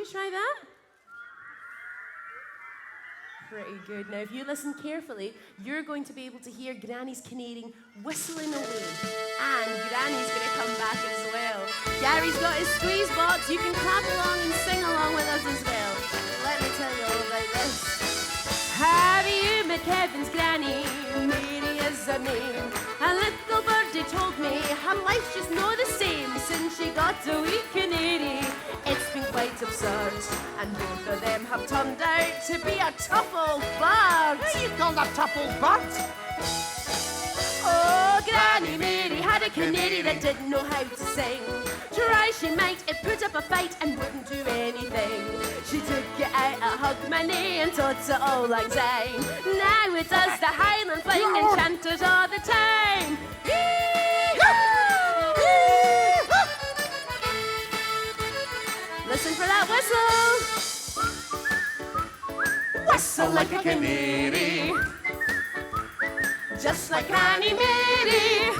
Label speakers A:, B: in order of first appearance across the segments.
A: You try that? Pretty good. Now, if you listen carefully, you're going to be able to hear Granny's canary whistling away. And Granny's going to come back as well. Gary's got his squeeze box. You can clap along and sing along with us as well. Let me tell you all about this. Have you met Kevin's granny? Mary is her name. A little birdie told me her life's just not the same since she got a wee canary. It's been quite absurd, and both of them have turned out to be a tough old bird.
B: What you call a tough old bird?
A: Oh, Granny Mary had a canary that didn't know how to sing. Try she might, it put up a fight and wouldn't do anything. She took it out a Hogmanay and taught it all lang syne. Now it does the Highland fling and chanters all the time. Listen for that whistle. Whistle like a canary, just like Granny Mary.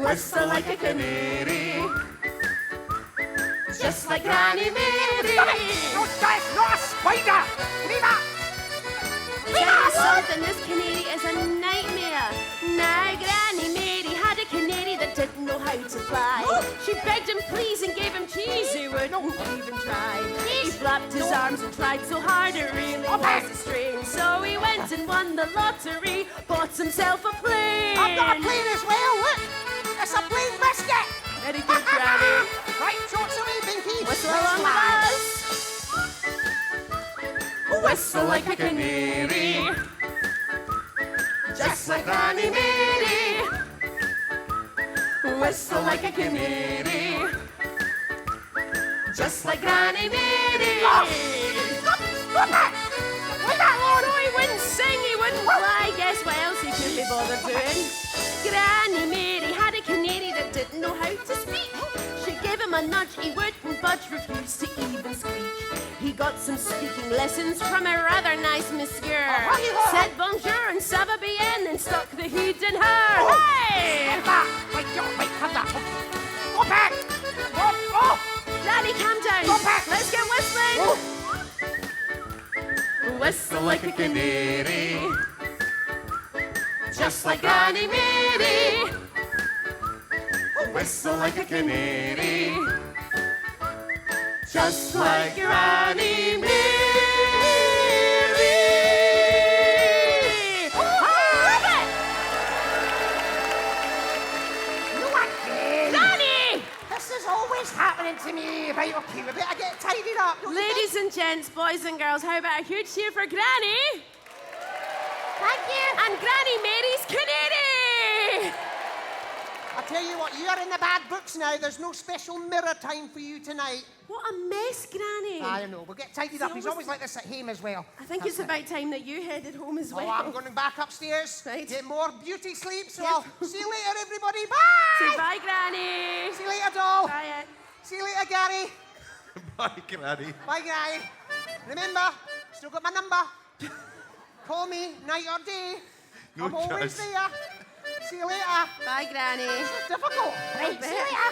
A: Whistle like a canary, just like Granny Mary.
B: No, that's not a spider! Leave that!
A: Tell you something, this canary is a nightmare. Now, Granny Mary had a canary that didn't know how to fly. She begged him please and gave him cheese, he wouldn't even try. He flapped his arms and tried so hard, it really was a strain. So he went and won the lottery, bought himself a plane.
B: I've got a plane as well, look! It's a plane biscuit!
A: Very good, Granny.
B: Right, talk to me, Binky.
A: Whistle along with us. Whistle like a canary, just like Granny Mary. Whistle like a canary, just like Granny Mary.
B: Stop it! Leave that alone!
A: So he wouldn't sing, he wouldn't fly. Guess what else he couldn't be bothered doing? Granny Mary had a canary that didn't know how to speak. She gave him a nudge, he wouldn't budge, refused to even squeak. He got some speaking lessons from a rather nice monsieur. Said bonjour and ça va bien and stuck the hood in her. Hey!
B: Get back! Wait, have that. Go back! Oh!
A: Granny, calm down.
B: Go back!
A: Let's get whistling. Whistle like a canary, just like Granny Mary. Whistle like a canary, just like Granny Mary. Granny!
B: This is always happening to me. Right, okay, we better get tidied up.
A: Ladies and gents, boys and girls, how about a huge cheer for Granny?
B: Thank you.
A: And Granny Mary's canary!
B: I tell you what, you're in the bad books now. There's no special mirror time for you tonight.
A: What a mess, Granny.
B: I know. We'll get tidied up. He's always like this at home as well.
A: I think it's about time that you headed home as well.
B: Oh, I'm going back upstairs.
A: Right.
B: Get more beauty sleep. So
A: Yep.
B: I'll see you later, everybody. Bye.
A: Say bye, Granny.
B: See you later, doll.
A: Bye.
B: See you later, Gary.
C: Bye, Granny.
B: Bye, Gary. Remember, still got my number. Call me night or day.
C: No
B: I'm always
C: chance.
B: there. See you later.
A: Bye, Granny.
B: It's difficult. Right, see you later.